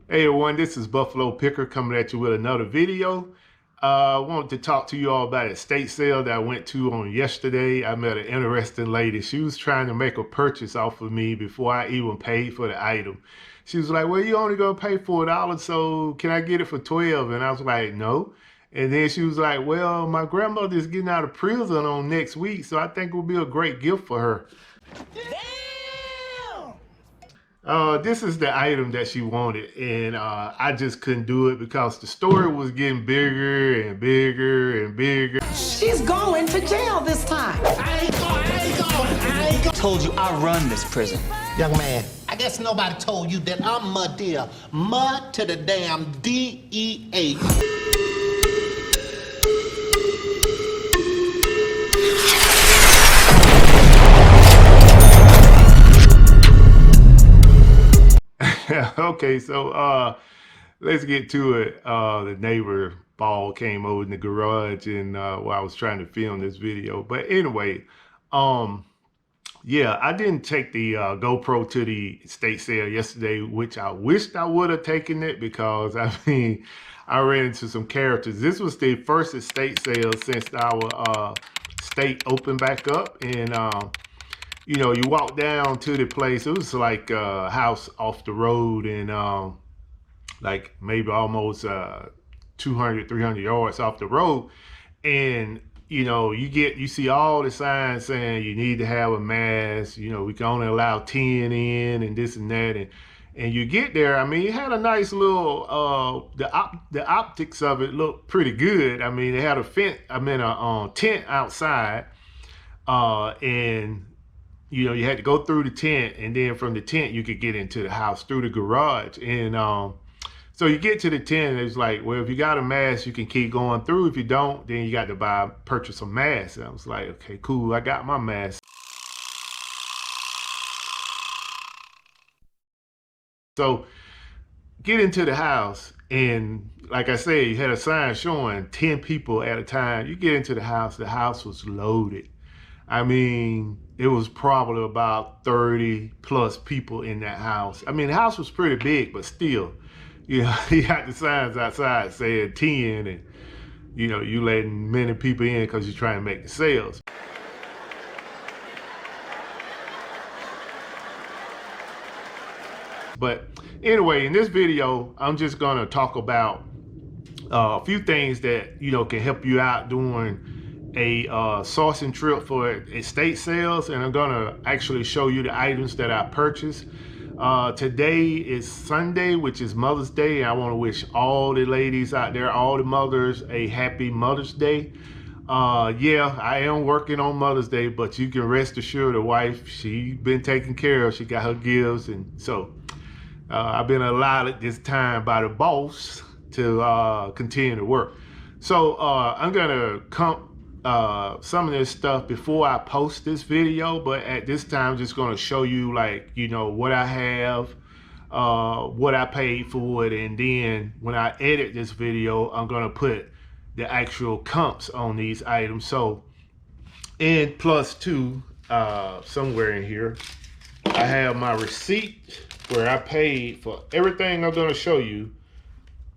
Hey everyone, this is Buffalo Picker coming at you with another video. I wanted to talk to you all about a estate sale that I went to on yesterday. I met an interesting lady. She was trying to make a purchase off of me before I even paid for the item. She was like, well, you only gonna pay $4, so can I get it for 12? And I was like, no. And then she was like, well, my grandmother is getting out of prison on next week, so I think it would be a great gift for her. This is the item that she wanted, and I just couldn't do it because the story was getting bigger and bigger and bigger. She's going to jail this time. I ain't go. Told you I run this prison. Young man, I guess nobody told you that I'm mud dear. Mud to the damn DEA. Okay, so let's get to it. The neighbor ball came over in the garage and while I was trying to film this video. But anyway, yeah, I didn't take the GoPro to the estate sale yesterday, which I wished I would have taken it because I mean, I ran into some characters. This was the first estate sale since our state opened back up, and you know, you walk down to the place. It was like a house off the road, and like maybe almost 200, 300 yards off the road. And you know, you see all the signs saying you need to have a mask. You know, we can only allow 10 in, and this and that. And you get there. I mean, it had a nice little the optics of it looked pretty good. I mean, they had a tent outside, and you know, you had to go through the tent, and then from the tent you could get into the house through the garage. And so you get to the tent, and it's like, well, if you got a mask, you can keep going through. If you don't, then you got to purchase a mask. And I was like, okay, cool, I got my mask. So get into the house, and like I said, you had a sign showing 10 people at a time. You get into the house was loaded. I mean, it was probably about 30 plus people in that house. I mean, the house was pretty big, but still, you know, you got the signs outside saying 10, and you know, you letting many people in because you're trying to make the sales. But anyway, in this video, I'm just gonna talk about a few things that, you know, can help you out during a sourcing trip for estate sales, and I'm gonna actually show you the items that I purchased. Today is Sunday, which is Mother's Day, and I want to wish all the ladies out there, all the mothers, a happy Mother's Day. Yeah, I am working on Mother's Day, but you can rest assured the wife, she's been taken care of. She got her gifts, and so I've been allowed this time by the boss to continue to work. So I'm gonna come some of this stuff before I post this video, but at this time I'm just going to show you, like, you know, what I have, what I paid for it, and then when I edit this video I'm going to put the actual comps on these items. So, and plus two, somewhere in here I have my receipt where I paid for everything I'm going to show you.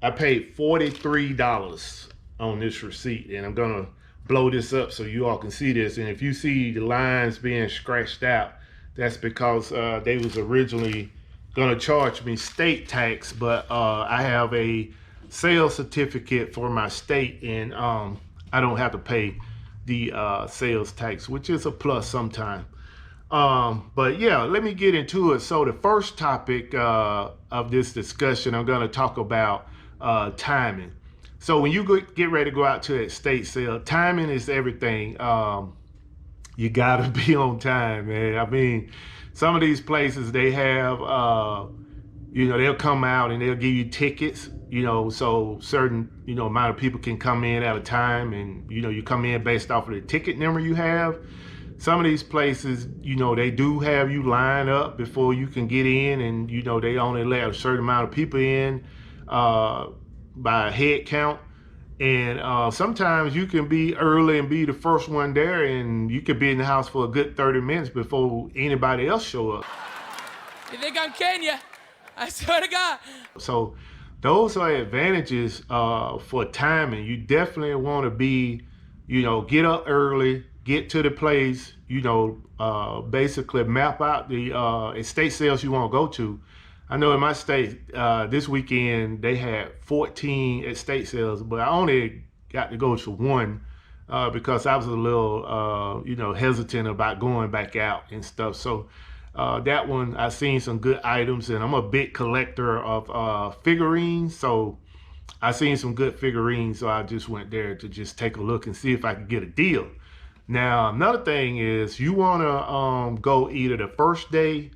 I paid $43 on this receipt, and I'm going to blow this up so you all can see this. And if you see the lines being scratched out, that's because they was originally gonna charge me state tax, but I have a sales certificate for my state, and I don't have to pay the sales tax, which is a plus sometime. But yeah, let me get into it. So the first topic of this discussion, I'm gonna talk about timing. So when you get ready to go out to an estate sale, timing is everything. You gotta be on time, man. I mean, some of these places, they have, you know, they'll come out and they'll give you tickets, you know, so certain, you know, amount of people can come in at a time, and, you know, you come in based off of the ticket number you have. Some of these places, you know, they do have you line up before you can get in, and, you know, they only let a certain amount of people in by head count. And sometimes you can be early and be the first one there, and you could be in the house for a good 30 minutes before anybody else show up. You think I'm Kenya? I swear to God. So those are advantages for timing. You definitely want to be, get up early, get to the place, basically map out the estate sales you want to go to. I know in my state, this weekend, they had 14 estate sales, but I only got to go to one because I was a little, hesitant about going back out and stuff. So that one, I seen some good items, and I'm a big collector of figurines. So I seen some good figurines, so I just went there to just take a look and see if I could get a deal. Now, another thing is you want to go either the first day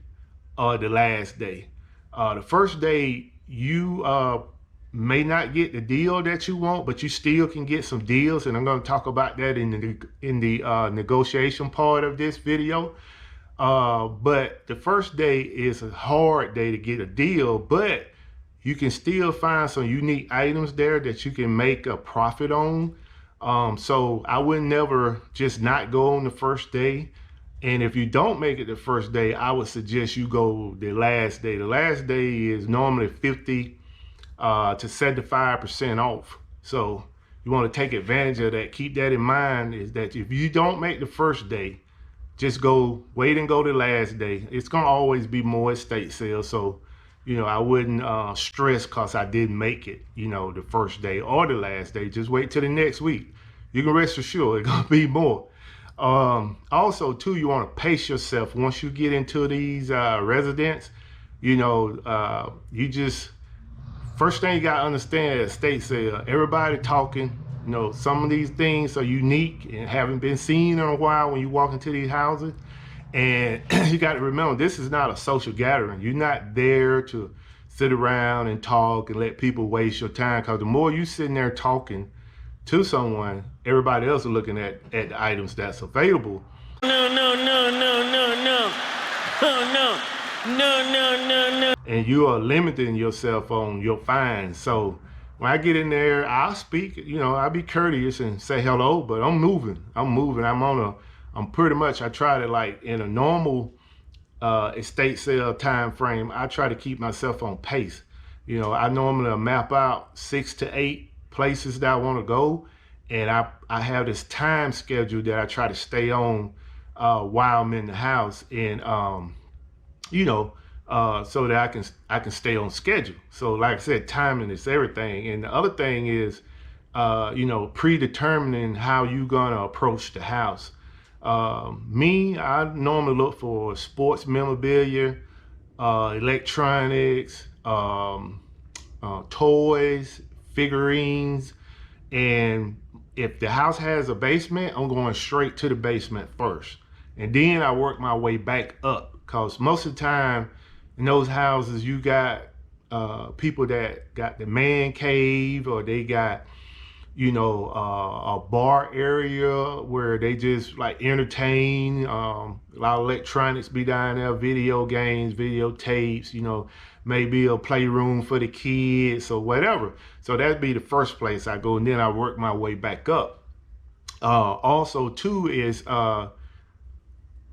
or the last day. The first day, you may not get the deal that you want, but you still can get some deals, and I'm going to talk about that in the negotiation part of this video. But the first day is a hard day to get a deal, but you can still find some unique items there that you can make a profit on. So I would never just not go on the first day. And if you don't make it the first day, I would suggest you go the last day. The last day is normally 50 to 75% off. So you want to take advantage of that. Keep that in mind, is that if you don't make the first day, just wait and go the last day. It's going to always be more estate sales. So, I wouldn't stress because I didn't make it, the first day or the last day. Just wait till the next week. You can rest assured it's going to be more. Also, too, you want to pace yourself. Once you get into these residents, first thing you got to understand is estate sale. Everybody talking. Some of these things are unique and haven't been seen in a while when you walk into these houses. And you got to remember, this is not a social gathering. You're not there to sit around and talk and let people waste your time, because the more you sitting there talking to someone, everybody else is looking at the items that's available. No. And you are limiting yourself on your finds. So when I get in there, I'll speak, I'll be courteous and say hello, but I'm moving. I'm pretty much, I try to, like, in a normal estate sale time frame, I try to keep myself on pace. I normally map out 6 to 8 places that I want to go, and I have this time schedule that I try to stay on while I'm in the house, and so that I can stay on schedule. So like I said, timing is everything. And the other thing is predetermining how you gonna approach the house. I normally look for sports memorabilia, electronics, toys, figurines, and if the house has a basement, I'm going straight to the basement first, and then I work my way back up, because most of the time in those houses you got people that got the man cave, or they got a bar area where they just like entertain. A lot of electronics be down there, video games, videotapes, maybe a playroom for the kids or whatever. So that'd be the first place I go, and then I work my way back up. Also too is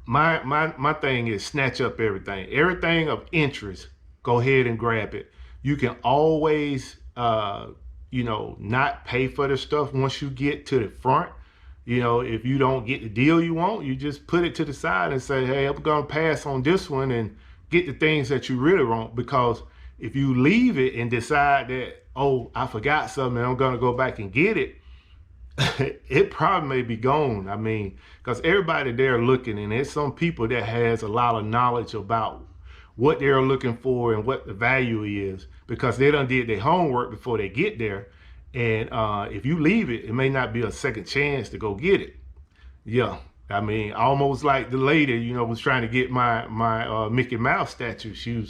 my thing is snatch up everything of interest. Go ahead and grab it. You can always not pay for the stuff once you get to the front. If you don't get the deal you want, you just put it to the side and say, hey, I'm gonna pass on this one and get the things that you really want. Because if you leave it and decide that, oh, I forgot something and I'm gonna go back and get it, it probably may be gone. I mean, because everybody there looking, and there's some people that has a lot of knowledge about what they're looking for and what the value is, because they done did their homework before they get there. And if you leave it, it may not be a second chance to go get it. Yeah, I mean, almost like the lady, was trying to get my Mickey Mouse statue. She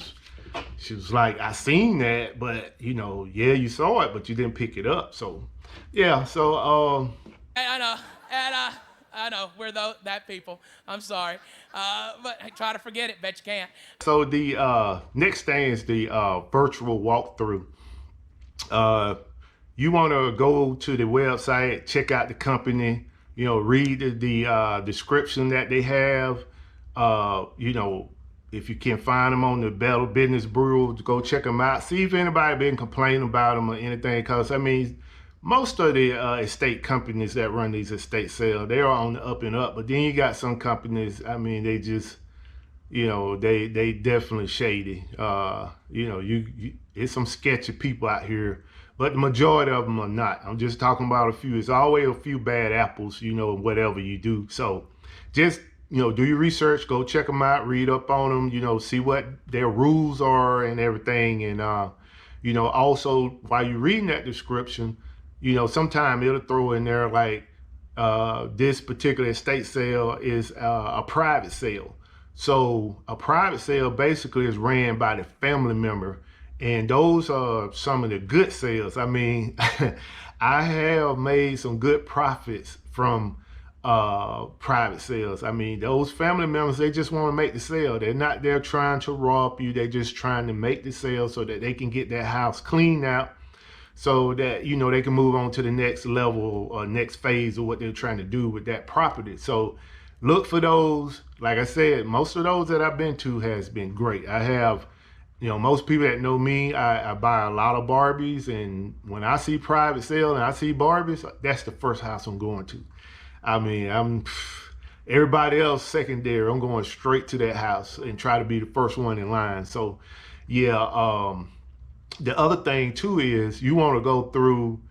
was like, I seen that, but yeah, you saw it, but you didn't pick it up. So yeah, so I know, we're that people. I'm sorry, but I try to forget it, bet you can't. So the next thing is the virtual walkthrough. You want to go to the website, check out the company, read the description that they have, if you can find them on the Better Business Bureau, go check them out. See if anybody been complaining about them or anything. Because I mean, most of the estate companies that run these estate sales, they are on the up and up. But then you got some companies, I mean, they just, you know, they definitely shady. You know, it's some sketchy people out here, but the majority of them are not. I'm just talking about a few. It's always a few bad apples, you know, whatever you do. So just, you know, do your research, go check them out, read up on them, you know, see what their rules are and everything. And, you know, also while you're reading that description, you know, sometimes it'll throw in there like this particular estate sale is a private sale. So a private sale basically is ran by the family member. And those are some of the good sales. I mean, I have made some good profits from private sales. I mean, those family members, they just want to make the sale. They're not there trying to rob you. They're just trying to make the sale so that they can get their house cleaned out, so that, you know, they can move on to the next level or next phase of what they're trying to do with that property. So look for those. Like I said, most of those that I've been to has been great. I have, you know, most people that know me, I buy a lot of Barbies, and when I see private sale and I see Barbies, that's the first house I'm going to. I mean, everybody else secondary. I'm going straight to that house and try to be the first one in line. So yeah, the other thing too is you want to go through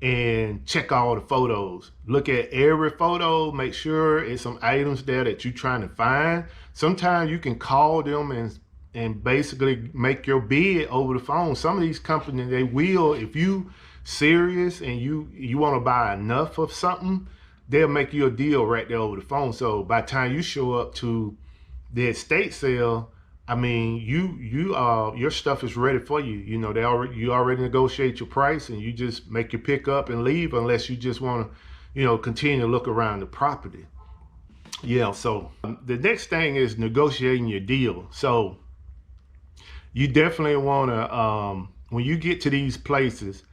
and check all the photos. Look at every photo, make sure it's some items there that you're trying to find. Sometimes you can call them and basically make your bid over the phone. Some of these companies, they will, if you serious and you want to buy enough of something, they'll make you a deal right there over the phone. So by the time you show up to the estate sale, I mean, your stuff is ready for you. You know, you already negotiate your price, and you just make your pick up and leave, unless you just want to, you know, continue to look around the property. Yeah. So the next thing is negotiating your deal. So you definitely want to, when you get to these places,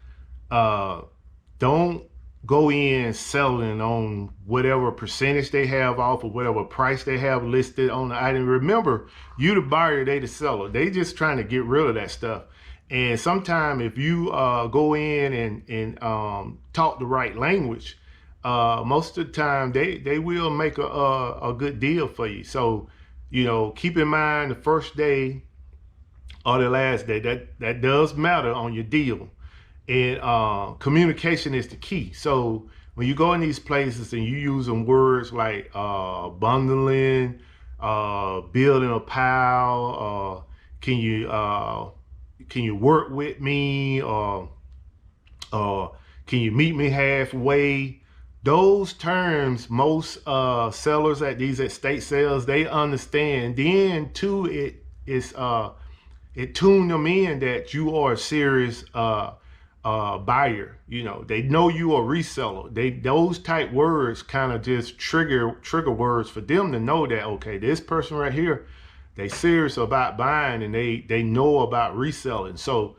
don't go in selling on whatever percentage they have off or whatever price they have listed on the item. Remember, you the buyer, they the seller. They just trying to get rid of that stuff. And sometimes if you go in and talk the right language, most of the time they will make a good deal for you. So, you know, keep in mind the first day or the last day, that does matter on your deal. And communication is the key. So when you go in these places and you using words like bundling, building a pile, can you work with me, or can you meet me halfway? Those terms, most sellers at these estate sales, they understand. Then too, it tuned them in that you are a serious buyer. You know, they know you a reseller. Those type words kind of just trigger words for them to know that, okay, this person right here, they serious about buying, and they know about reselling. So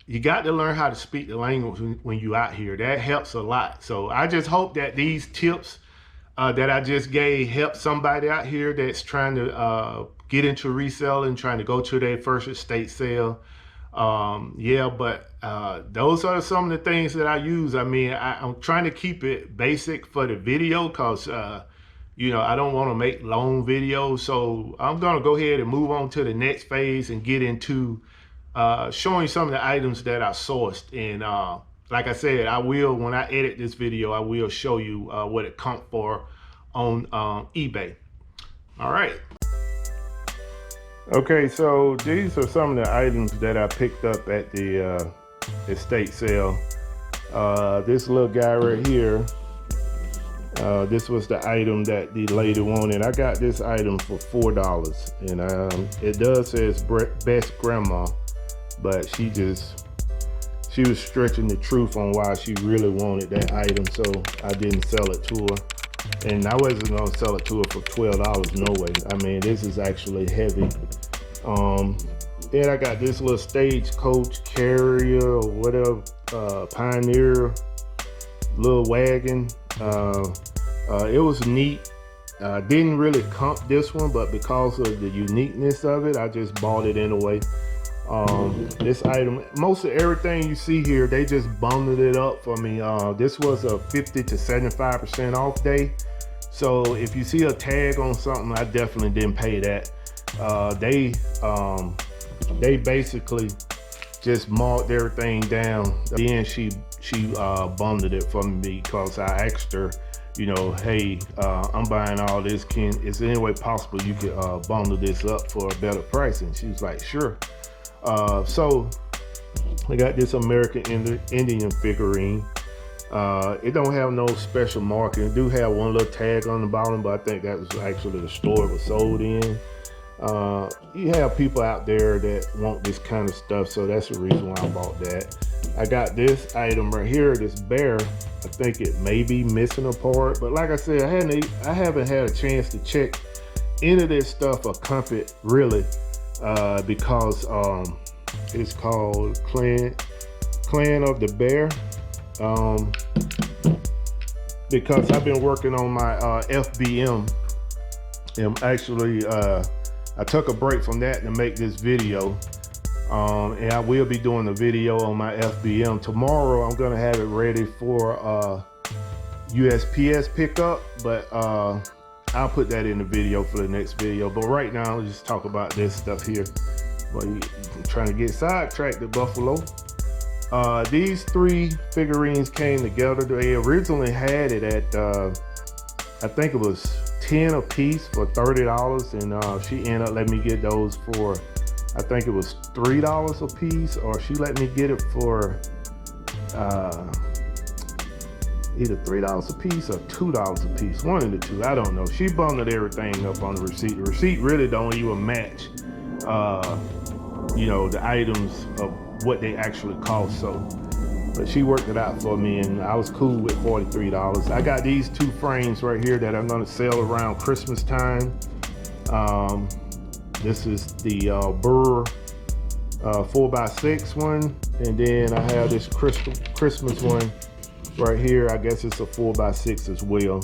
you got to learn how to speak the language when you out here. That helps a lot. So I just hope that these tips that I just gave help somebody out here that's trying to get into reselling, trying to go to their first estate sale. Yeah, but those are some of the things that I use. I mean, I'm trying to keep it basic for the video, because you know, I don't want to make long videos. So I'm gonna go ahead and move on to the next phase and get into showing some of the items that I sourced. And like I said, I will, when I edit this video, I will show you what it comes for on eBay. All right. Okay, so these are some of the items that I picked up at the estate sale. This little guy right here, this was the item that the lady wanted. I got this item for $4, and it does say it's best grandma, but she was stretching the truth on why she really wanted that item, so I didn't sell it to her. And I wasn't gonna sell it to her for $12, no way. I mean, this is actually heavy. Then I got this little stagecoach carrier or whatever, Pioneer little wagon. It was neat. Didn't really comp this one, but because of the uniqueness of it, I just bought it anyway. This item, most of everything you see here, they just bundled it up for me. This was a 50 to 75% off day. So if you see a tag on something, I definitely didn't pay that. They basically just marked everything down. Then she bundled it for me because I asked her, you know, hey, I'm buying all this. Is there any way possible you could bundle this up for a better price? And she was like, sure. So I got this American Indian figurine. It don't have no special marking. It do have one little tag on the bottom, but I think that was actually the store it was sold in. You have people out there that want this kind of stuff, so that's the reason why I bought that. I got this item right here, this bear. I think it may be missing a part, but like I said, I haven't had a chance to check any of this stuff or comp it really, because it's called Clan of the Bear. Because I've been working on my FBM, and actually I took a break from that to make this video, and I will be doing a video on my FBM tomorrow. I'm gonna have it ready for USPS pickup, but I'll put that in the video for the next video. But right now, let's just talk about this stuff here. But I'm trying to get sidetracked at Buffalo. These three figurines came together. They originally had it at I think it was 10 a piece for $30, and she ended up letting me get those for, I think it was $3 a piece, or she let me get it for either $3 a piece or $2 a piece, one of the two, I don't know. She bundled everything up on the receipt. The receipt really don't even match you know, the items of what they actually cost. So, but she worked it out for me, and I was cool with $43. I got these two frames right here that I'm gonna sell around Christmas time. This is the Burr 4x6 one, and then I have this Christmas one right here. I guess it's a 4x6 as well.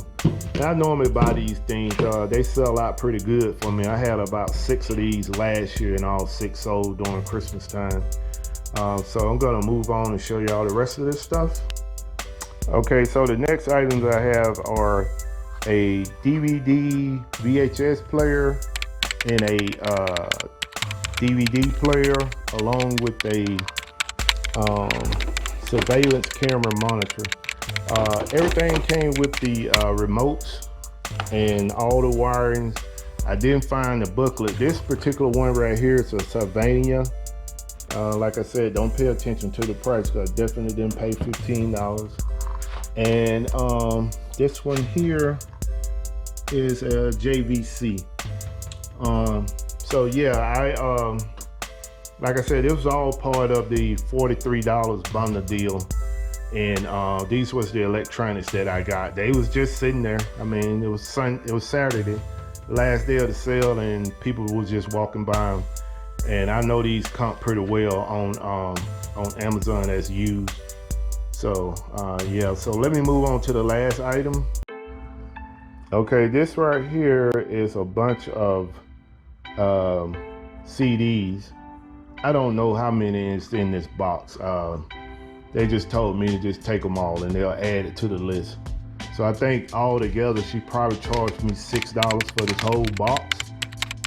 And I normally buy these things. They sell out pretty good for me. I had about 6 of these last year, and all 6 sold during Christmas time. So I'm gonna move on and show y'all the rest of this stuff. Okay, so the next items I have are a DVD VHS player and a DVD player, along with a surveillance camera monitor. Everything came with the remotes and all the wirings. I didn't find the booklet. This particular one right here is a Sylvania. Like I said, don't pay attention to the price, because I definitely didn't pay $15. And this one here is a JVC. So yeah, like I said, it was all part of the $43 bundle deal. And these was the electronics that I got. They was just sitting there. I mean, it was Saturday, last day of the sale, and people was just walking by them. And I know these comp pretty well on Amazon as used. So yeah, so let me move on to the last item. Okay, this right here is a bunch of CDs. I don't know how many is in this box. They just told me to just take them all, and they'll add it to the list. So I think all together, she probably charged me $6 for this whole box.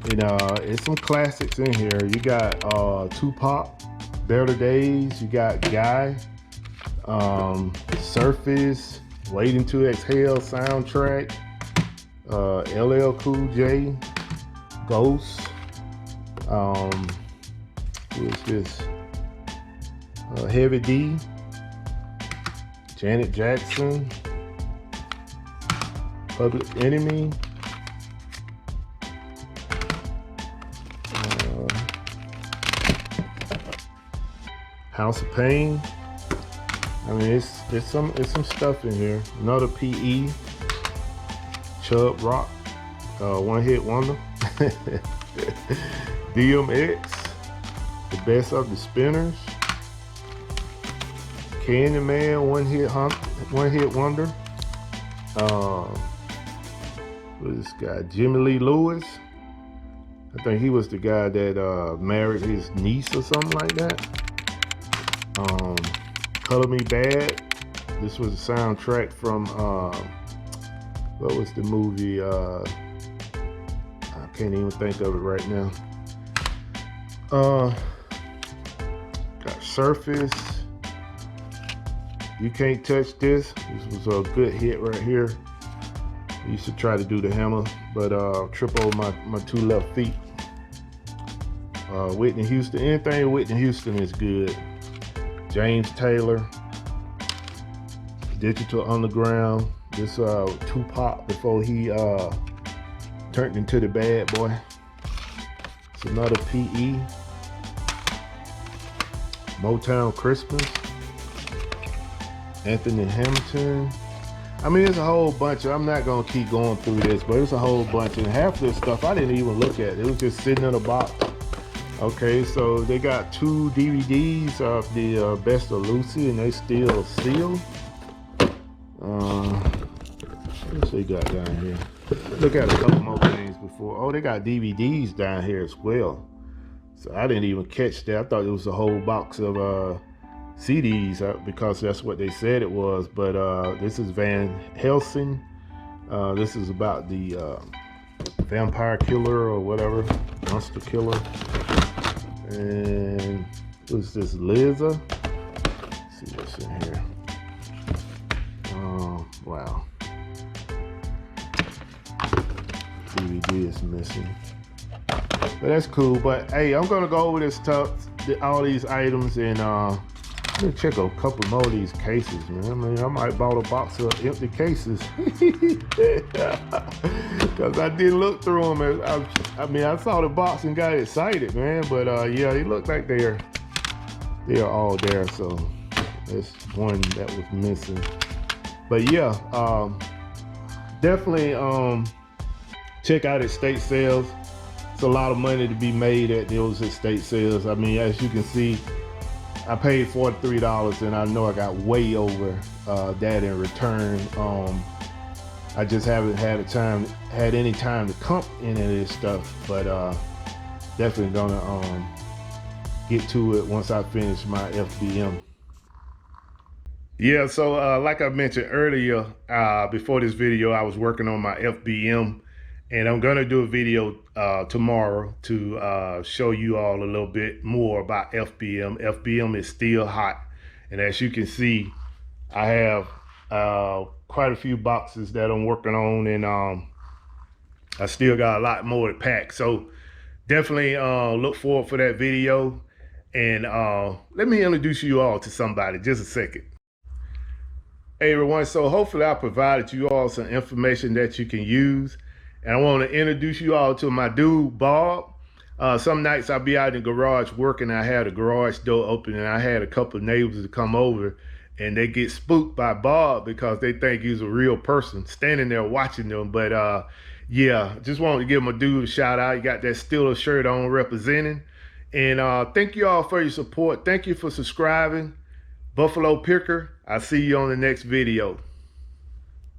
And it's some classics in here. You got Tupac, Better Days. You got Guy, Surface, Waiting to Exhale soundtrack, LL Cool J, Ghost. Who is this? Heavy D, Janet Jackson, Public Enemy, House of Pain. I mean, it's some stuff in here. Another PE, Chubb Rock, One Hit Wonder, DMX, The Best of the Spinners, Candyman, One Hit Wonder, Who's this guy? Jimmy Lee Lewis. I think he was the guy that married his niece or something like that. Color Me Bad. This was a soundtrack from what was the movie? I can't even think of it right now. Got Surface. You Can't Touch This. This was a good hit right here. I used to try to do the hammer, but trip over my two left feet. Whitney Houston. Anything Whitney Houston is good. James Taylor. Digital Underground. This Tupac before he turned into the bad boy. It's another PE. Motown Christmas. Anthony Hamilton. I mean, there's a whole bunch of, I'm not gonna keep going through this, but it's a whole bunch, and half of this stuff I didn't even look at. It was just sitting in a box. Okay, so they got 2 DVDs of the Best of Lucy, and they still sealed. What's they got down here? Look at a couple more things before. Oh, they got DVDs down here as well. So I didn't even catch that. I thought it was a whole box of CDs because that's what they said it was. But this is Van Helsing. This is about the vampire killer or whatever, monster killer. And who's this? Liza. Let's see what's in here. Wow. DVD is missing. But that's cool. But hey, I'm gonna go over this stuff, all these items, and let me check a couple more of these cases, man. I mean, I might buy a box of empty cases. Cause I did look through them. And I mean, I saw the box and got excited, man. But yeah, they look like they are all there. So that's one that was missing. But yeah, definitely check out estate sales. It's a lot of money to be made at those estate sales. I mean, as you can see, I paid $43, and I know I got way over that in return. I just haven't had any time to comp any of this stuff, but definitely gonna get to it once I finish my FBM. Yeah, so like I mentioned earlier, before this video, I was working on my FBM, and I'm gonna do a video tomorrow to show you all a little bit more about FBM. FBM is still hot, and as you can see, I have quite a few boxes that I'm working on, and I still got a lot more to pack. So definitely look forward for that video, and let me introduce you all to somebody, just a second. Hey everyone, so hopefully I provided you all some information that you can use. And I want to introduce you all to my dude, Bob. Some nights I'll be out in the garage working. I had a garage door open, and I had a couple of neighbors to come over, and they get spooked by Bob because they think he's a real person standing there watching them. But yeah, just wanted to give my dude a shout out. You got that Steelers shirt on representing. And thank you all for your support. Thank you for subscribing. Buffalo Picker, I'll see you on the next video.